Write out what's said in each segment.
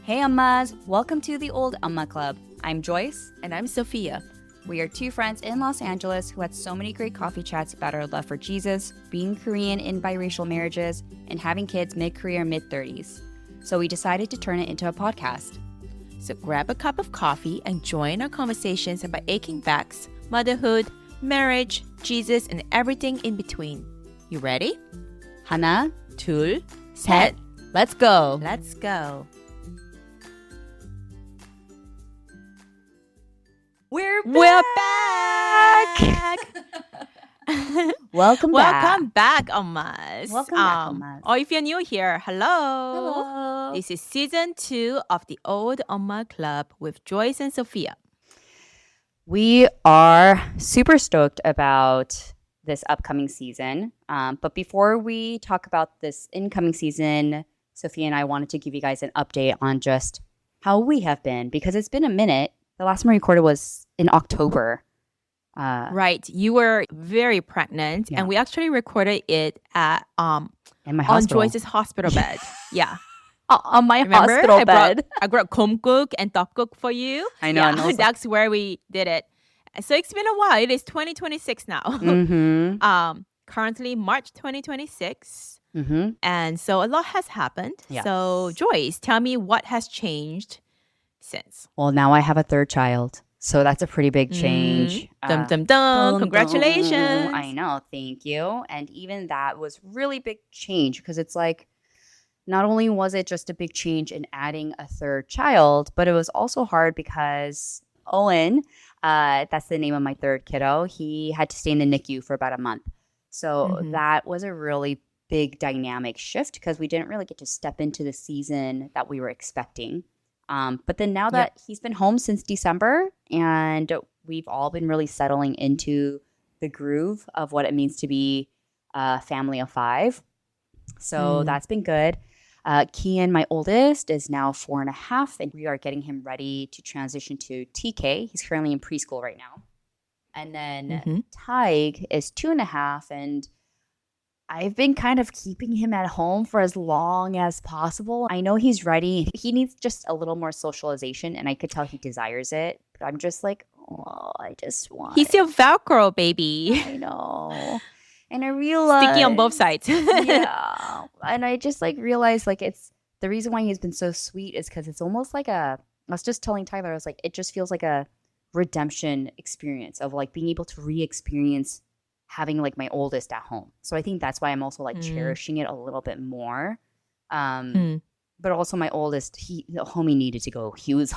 Hey Ummas, welcome to the Old Umma Club. I'm Joyce. And I'm Sophia. We are two friends in Los Angeles who had so many great coffee chats about our love for Jesus, being Korean in biracial marriages, and having kids mid-career, mid-30s. So we decided to turn it into a podcast. So grab a cup of coffee and join our conversations about aching backs, motherhood, marriage, Jesus, and everything in between. You ready? 하나, 둘, 셋, let's go! Let's go. We're back! Welcome back. Welcome back, Ummas. Welcome back, Ummas. Or if you're new here, hello. Hello. This is season 2 of the Old Umma Club with Joyce and Sophia. We are super stoked about this upcoming season. But before we talk about this incoming season, Sophia and I wanted to give you guys an update on just how we have been, because it's been a minute. The last time we recorded was in October. Right. You were very pregnant, and we actually recorded it at in my on hospital. Joyce's hospital bed. Yeah. On my Remember? hospital bed. I brought kumkuk and tteokguk for you. I know. Yeah, And I was that's where we did it. So it's been a while. It is 2026 now. Mm-hmm. Currently March 2026. Mm-hmm. And so a lot has happened. Yes. So Joyce, tell me what has changed since. Well, now I have a third child. So that's a pretty big change. Dum dum dum. Dum, Congratulations. dum. I know. Thank you. And even that was really big change, because it's like, not only was it just a big change in adding a third child, but it was also hard because Owen, that's the name of my third kiddo, he had to stay in the NICU for about a month. So that was a really big dynamic shift, because we didn't really get to step into the season that we were expecting. But then now that he's been home since December, and we've all been really settling into the groove of what it means to be a family of 5. So that's been good. Kian, my oldest, is now 4.5, and we are getting him ready to transition to TK. He's currently in preschool right now. And then Tig is 2.5, and I've been kind of keeping him at home for as long as possible. I know he's ready. He needs just a little more socialization, and I could tell he desires it. But I'm just like, oh, I just want He's your Velcro baby. I know. And I realized Sticky on both sides. yeah. And I just realized it's the reason why he's been so sweet is because it's almost like I was just telling Tyler, I was like, it just feels like a redemption experience of being able to re-experience having my oldest at home. So I think that's why I'm also cherishing it a little bit more. But also my oldest, the homie needed to go. He was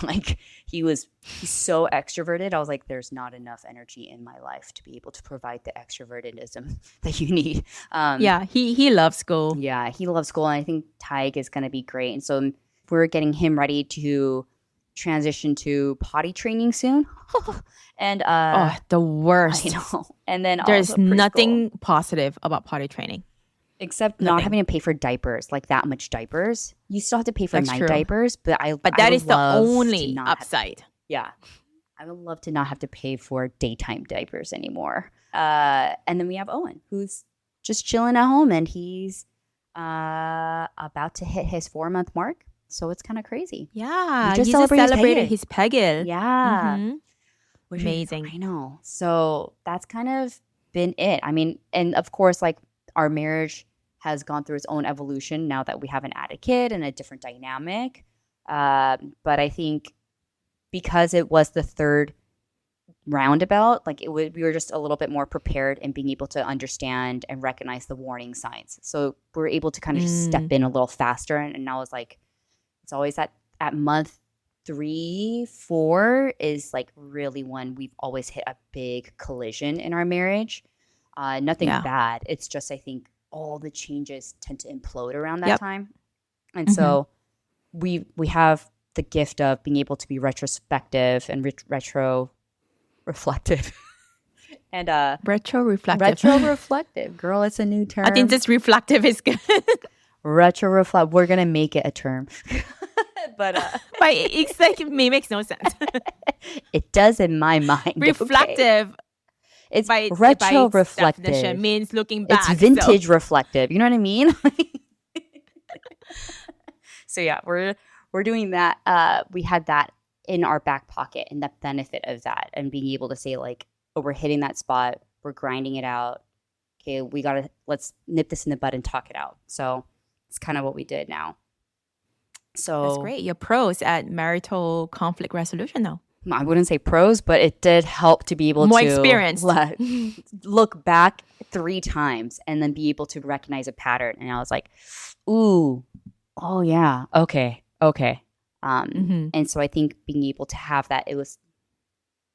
he's so extroverted. I was like, there's not enough energy in my life to be able to provide the extrovertedism that you need. Yeah, he loves school. Yeah, he loves school, and I think Tig is going to be great. And so we're getting him ready to transition to potty training soon. And the worst. I know. And then there's also preschool. nothing positive about potty training. Except not having to pay for diapers, that much diapers. You still have to pay for That's night true. diapers, but that is the only upside. Yeah. I would love to not have to pay for daytime diapers anymore. And then we have Owen, who's just chilling at home, and he's about to hit his 4-month mark. So it's kind of crazy. Yeah. We just he just celebrated his his pegil. Yeah. Amazing. I know. So that's kind of been it. I mean, and of course, our marriage has gone through its own evolution now that we have an added kid and a different dynamic. But I think because it was the third roundabout, we were just a little bit more prepared in being able to understand and recognize the warning signs. So we're able to kind of just step in a little faster. And now it's it's always at month 3, 4 is really when we've always hit a big collision in our marriage. Nothing bad. It's just, I think, all the changes tend to implode around that time. And so we have the gift of being able to be retrospective and retro-reflective. And Retro-reflective. Retro-reflective. Girl, it's a new term. I think just reflective is good. Retro-reflective. We're going to make it a term. But it makes no sense. It does in my mind. Reflective. Okay? It's by retro-reflective. Definition means looking back. It's vintage reflective. You know what I mean? So yeah, we're we're doing that. We had that in our back pocket and the benefit of that and being able to say like, oh, we're hitting that spot. We're grinding it out. Okay, let's nip this in the bud and talk it out. So it's kind of what we did now. So That's great. You're pros at marital conflict resolution now. I wouldn't say pros, but it did help to be able More to experienced. Look back 3 times and then be able to recognize a pattern. And I was like, ooh, oh yeah, okay. And so I think being able to have that, it was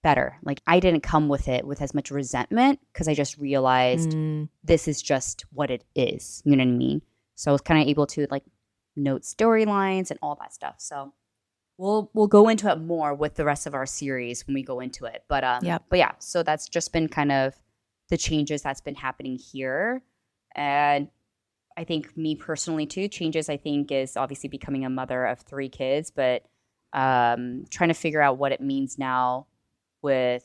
better. Like I didn't come with it with as much resentment because I just realized this is just what it is. You know what I mean? So I was kind of able to like note storylines and all that stuff. So we'll go into it more with the rest of our series when we go into it. But yeah, so that's just been kind of the changes that's been happening here. And I think me personally too, changes I think is obviously becoming a mother of 3 kids, but trying to figure out what it means now with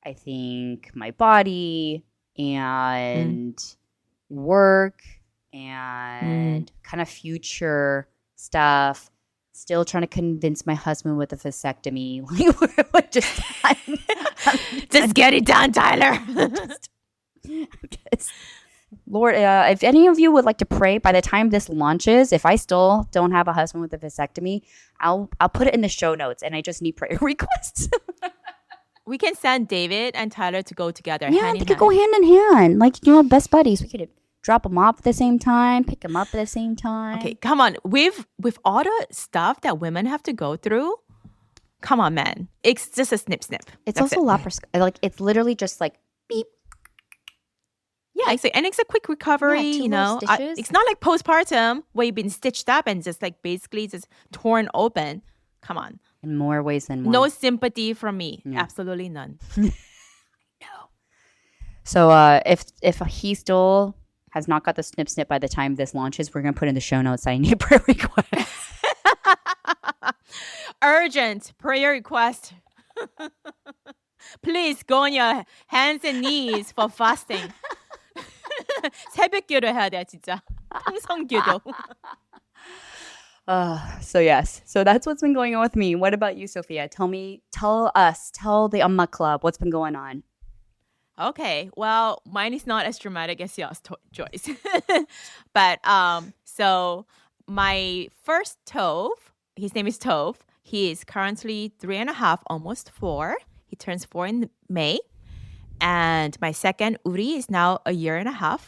I think my body and work and kind of future stuff. Still trying to convince my husband with a vasectomy. Just get it done, Tyler. Lord, if any of you would like to pray, by the time this launches, if I still don't have a husband with a vasectomy, I'll put it in the show notes, and I just need prayer requests. We can send David and Tyler to go together. Yeah, they could go hand in hand, like best buddies. We could drop them off at the same time, pick them up at the same time. Okay, come on. With all the stuff that women have to go through, come on, man. It's just a snip. It's also laparoscopic. Like it's literally just like beep. Yeah, it's a quick recovery. It's not like postpartum where you've been stitched up and just like basically just torn open. Come on. In more ways than one. No sympathy from me. Yeah. Absolutely none. No. So if he still has not got the snip by the time this launches, we're going to put in the show notes I need prayer requests. Urgent prayer request. Please go on your hands and knees for fasting. 새벽기도 해야 돼 진짜. 통성기도. So yes. So that's what's been going on with me. What about you, Sophia? Tell the Umma Club what's been going on. Okay, well, mine is not as dramatic as yours, Joyce. But so my first Tove, his name is Tove. He is currently 3.5, almost 4. He turns 4 in May. And my second, Uri, is now 1.5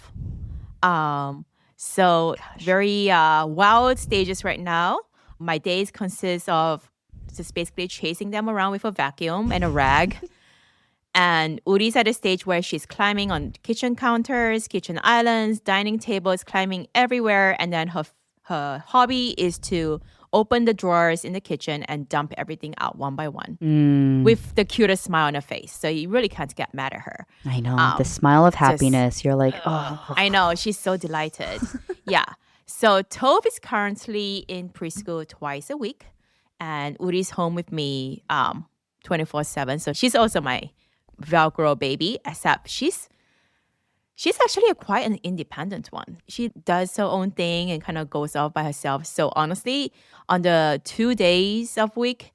years. So very wild stages right now. My days consist of just basically chasing them around with a vacuum and a rag. And Uri's at a stage where she's climbing on kitchen counters, kitchen islands, dining tables, climbing everywhere. And then her hobby is to open the drawers in the kitchen and dump everything out one by one with the cutest smile on her face. So you really can't get mad at her. I know. The smile of happiness. You're like, oh. I know. She's so delighted. Yeah. So Tove is currently in preschool twice a week. And Uri's home with me 24/7. So she's also my Velcro baby, except she's actually quite an independent one. She does her own thing and kind of goes off by herself. So honestly, on the 2 days of week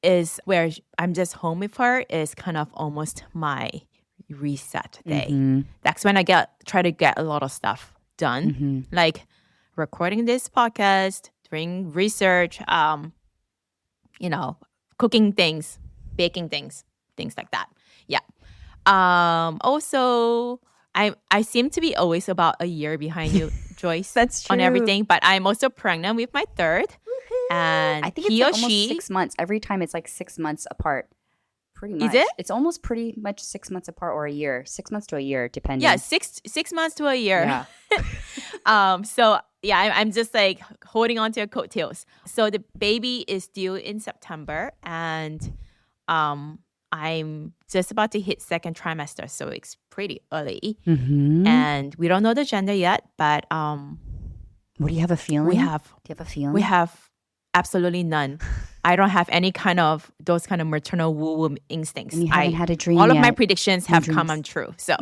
is where I'm just home with her is kind of almost my reset day. That's when I try to get a lot of stuff done, like recording this podcast, doing research, cooking things, baking things like that. Yeah. Also, I seem to be always about a year behind you, Joyce. That's true. On everything, but I'm also pregnant with my third. And I think it's almost 6 months. Every time it's like 6 months apart. Pretty much. Is it? It's almost pretty much 6 months apart or a year. 6 months to a year, depending. Yeah, six months to a year. Yeah. So yeah, I'm just like holding on to your coattails. So the baby is due in September, and I'm just about to hit second trimester, so it's pretty early. And we don't know the gender yet, but what do you have a feeling? Do you have a feeling? We have absolutely none. I don't have any kind of those kind of maternal woo-woo instincts. And you haven't had a dream All yet. of my predictions have come untrue. So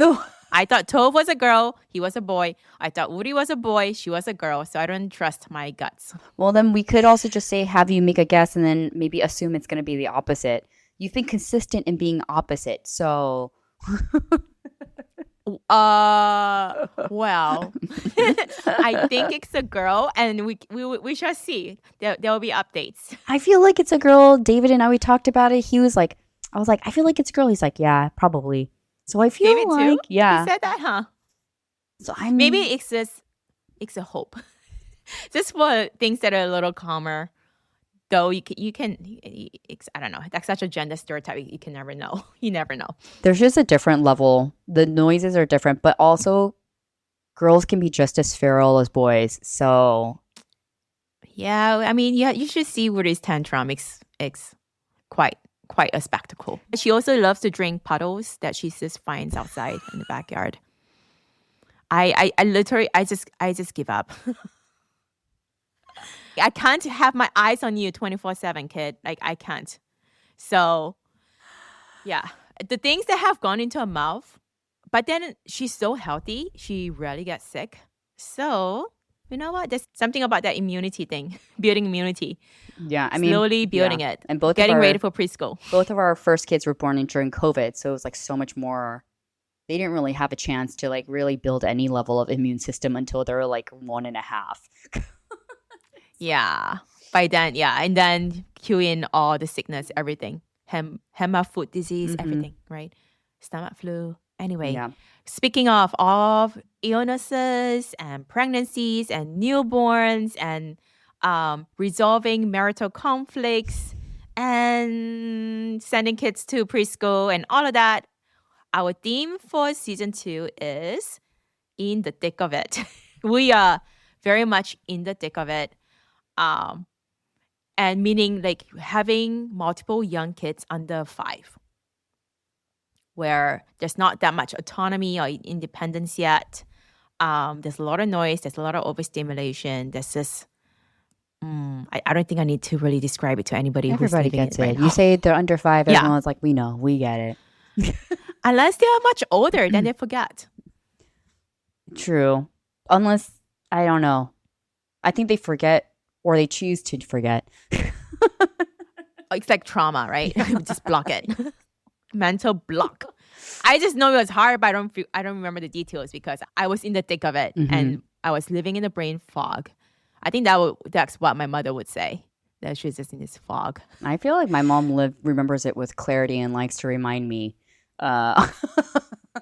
I thought Tove was a girl, he was a boy. I thought Woody was a boy, she was a girl. So I don't trust my guts. Well, then we could also just say, have you make a guess and then maybe assume it's going to be the opposite. You've been consistent in being opposite. So, Well, I think it's a girl, and we shall see. There will be updates. I feel like it's a girl. David and I, we talked about it. He was like, I was like, I feel like it's a girl. He's like, yeah, probably. So I feel David like, too? yeah. He said that, huh? So I'm Maybe it's a hope. Just for things that are a little calmer. Though you can I don't know. That's such a gender stereotype. You can never know. You never know. there's just a different level. The noises are different, but also girls can be just as feral as boys. So Yeah, I mean, yeah, you should see Woody's tantrum. It's quite a spectacle. She also loves to drink puddles that she just finds outside in the backyard. I literally I just give up. I can't have my eyes on you 24/7, kid. Like I can't. So, yeah, the things that have gone into her mouth, but then she's so healthy, she rarely gets sick. So, you know what? There's something about that immunity thing, building immunity. yeah, I mean, Slowly building yeah. it, And both getting of our, ready for preschool. both of our first kids were born during COVID, so it was like so much more. They didn't really have a chance to like really build any level of immune system until they were like 1.5. Yeah. By then, yeah, and then cue in all the sickness, everything, foot disease, everything, right? Stomach flu. Anyway, Yeah. speaking of illnesses and pregnancies and newborns and resolving marital conflicts and sending kids to preschool and all of that, our theme for season 2 is in the thick of it. We are very much in the thick of it. And meaning like having multiple young kids under 5, where there's not that much autonomy or independence yet. There's a lot of noise. There's a lot of overstimulation. There's this. I don't think I need to really describe it to anybody who's Everybody living gets it. Right it. now. You say they're under 5, Yeah. everyone's like, we know, we get it. Unless they are much older, then they forget. True. Unless, I don't know. I think they forget or they choose to forget. It's like trauma, right? Just block it. Mental block. I just know it was hard, but I don't remember the details because I was in the thick of it and I was living in a brain fog. I think that's what my mother would say. That she's just in this fog. I feel like my mom remembers it with clarity and likes to remind me.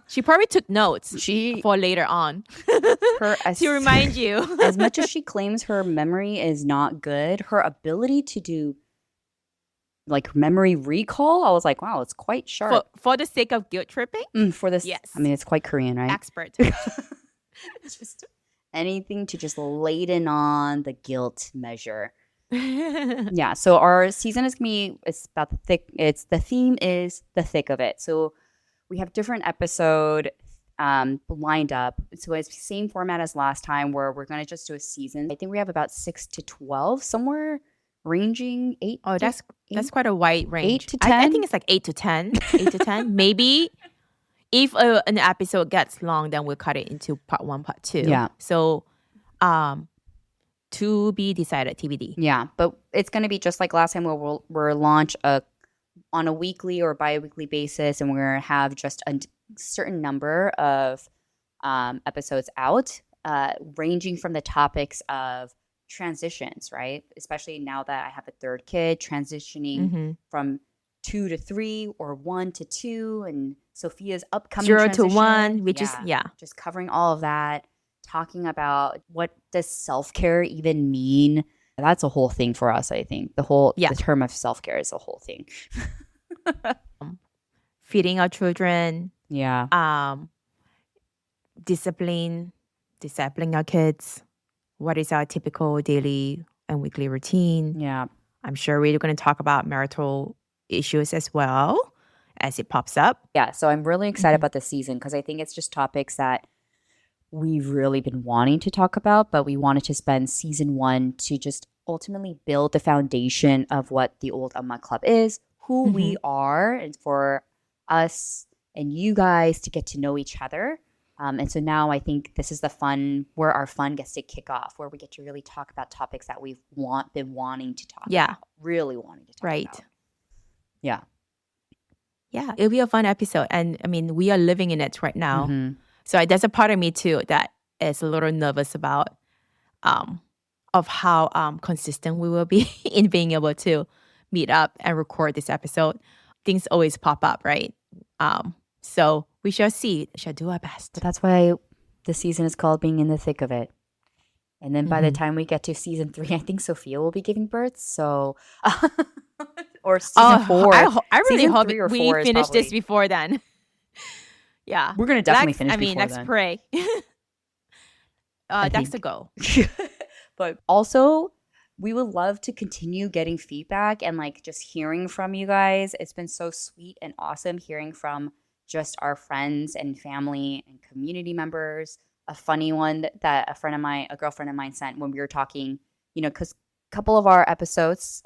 She probably took notes She for later on to remind you. as much as she claims her memory is not good, her ability to do like memory recall, I was like, wow, it's quite sharp. For the sake of guilt tripping? For this, Yes. I mean, it's quite Korean, right? Expert. Just anything to just laden on the guilt measure. Yeah. So our season is it's about the thick. The theme is the thick of it. So we have different episode lined up. So it's the same format as last time, where we're going to just do a season. I think we have about 6 to 12, somewhere ranging 8. Oh, that's quite a wide range. 8 to 10? I think it's like 8 to 10. 8 to 10. Maybe if an episode gets long, then we'll cut it into part 1, part 2. Yeah. So, to be decided, TBD. Yeah, but it's going to be just like last time, where we'll launch on a weekly or bi-weekly basis, and we're going to have just a certain number of episodes out, ranging from the topics of transitions, right? Especially now that I have a third kid, transitioning from 2 to 3 or 1 to 2, and Sophia's upcoming 0 to transition. 1, which is just covering all of that, talking about what does self-care even mean. That's a whole thing for us, I think. The term of self-care is a whole thing. Feeding our children. Yeah. Disciplining our kids. What is our typical daily and weekly routine? Yeah. I'm sure we're going to talk about marital issues as well as it pops up. Yeah. So I'm really excited about this season because I think it's just topics that we've really been wanting to talk about, but we wanted to spend season 1 to just ultimately build the foundation of what the Old Umma Club is, who we are, and for us and you guys to get to know each other. And so now I think this is where our fun gets to kick off, where we get to really talk about topics that we've been wanting to talk about, really wanting to talk about. Yeah. Yeah, it'll be a fun episode. And I mean, we are living in it right now. Mm-hmm. So there's a part of me too that is a little nervous about of how consistent we will be in being able to meet up and record this episode. Things always pop up, right? So we shall see. We shall do our best. But that's why the season is called Being in the Thick of It. And then by the time we get to season 3, I think Sophia will be giving birth. So, or season 4. I really hope we finish this probably before then. Yeah. We're going to definitely finish before let's then. pray. That's the goal. But also, we would love to continue getting feedback and like just hearing from you guys. It's been so sweet and awesome hearing from just our friends and family and community members. A funny one that a girlfriend of mine sent when we were talking, because a handful of our episodes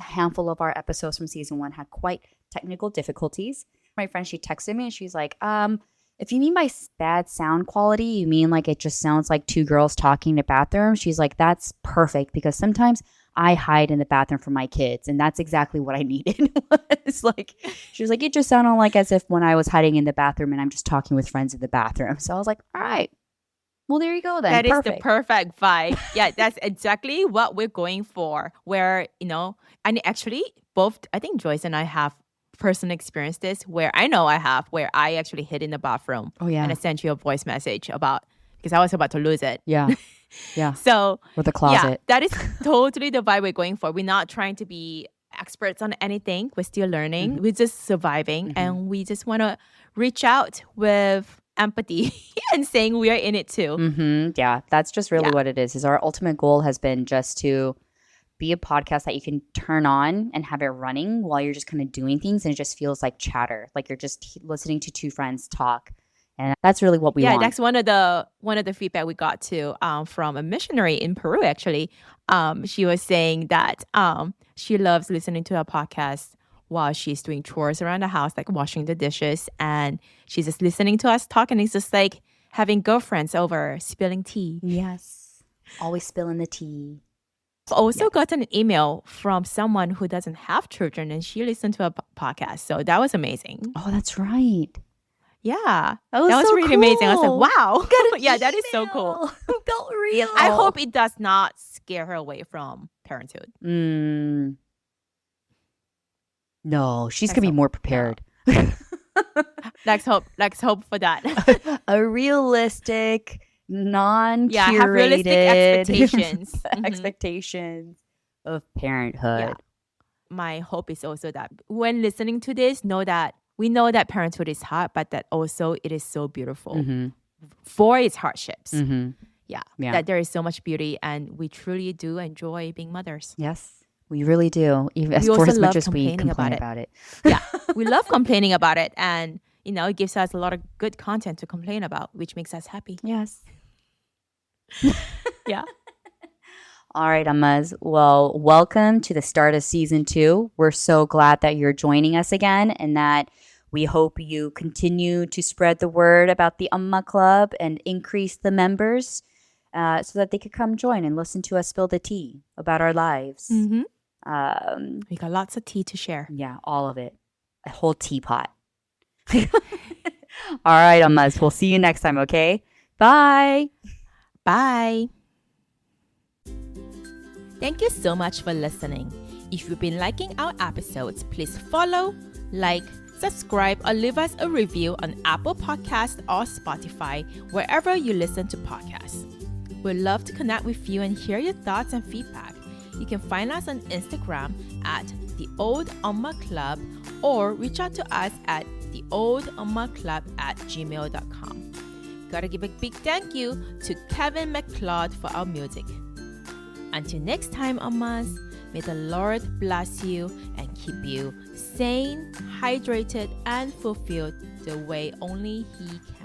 from season 1 had quite technical difficulties. My friend, she texted me and she's like, if you mean by bad sound quality, you mean like it just sounds like 2 girls talking in a bathroom? She's like, that's perfect because sometimes I hide in the bathroom for my kids, and that's exactly what I needed. It's like, she was like, it just sounded like as if when I was hiding in the bathroom and I'm just talking with friends in the bathroom. So I was like, all right, well, there you go then. That is the perfect vibe. Yeah, that's exactly what we're going for. Where, and actually both, I think Joyce and I have personal experience this where I actually hid in the bathroom. Oh yeah. And I sent you a voice message because I was about to lose it. Yeah. Yeah. So with the closet. Yeah, that is totally the vibe we're going for. We're not trying to be experts on anything. We're still learning. Mm-hmm. We're just surviving. Mm-hmm. And we just want to reach out with empathy and saying we are in it too. Mm-hmm. Yeah. That's just really what it is our ultimate goal has been just to be a podcast that you can turn on and have it running while you're just kind of doing things, and it just feels like chatter, like you're just listening to 2 friends talk, and that's really what we want. Yeah, that's one of the feedback we got too from a missionary in Peru. Actually, she was saying that she loves listening to our podcast while she's doing chores around the house, like washing the dishes, and she's just listening to us talk, and it's just like having girlfriends over spilling tea. Yes, always spilling the tea. Also got an email from someone who doesn't have children, and she listened to a podcast. So that was amazing. Oh, that's right. Yeah. That was so really cool. Amazing. I was like, wow. Yeah, that is so cool. Felt real. I hope it does not scare her away from parenthood. No, she's going to be more prepared. Yeah. Let's hope for that. A realistic, non-curated have realistic expectations. Expectations of parenthood. Yeah. My hope is also that when listening to this, we know that parenthood is hard, but that also it is so beautiful for its hardships. Mm-hmm. Yeah, that there is so much beauty, and we truly do enjoy being mothers. Yes, we really do. For as much as we complain about it. Yeah, we love complaining about it, and it gives us a lot of good content to complain about, which makes us happy. Yes. Yeah. All right, Ummas. Well, welcome to the start of season 2. We're so glad that you're joining us again, and that we hope you continue to spread the word about the Umma Club and increase the members so that they could come join and listen to us spill the tea about our lives. Mm-hmm. We got lots of tea to share. Yeah, all of it. A whole teapot. All right, Ummas. We'll see you next time, okay? Bye. Bye. Thank you so much for listening. If you've been liking our episodes, please follow, like, subscribe, or leave us a review on Apple Podcasts or Spotify, wherever you listen to podcasts. We'd love to connect with you and hear your thoughts and feedback. You can find us on Instagram at The Old Umma Club, or reach out to us at theoldumaclub@gmail.com. Gotta give a big thank you to Kevin MacLeod for our music. Until next time, Ummas, may the Lord bless you and keep you sane, hydrated, and fulfilled the way only He can.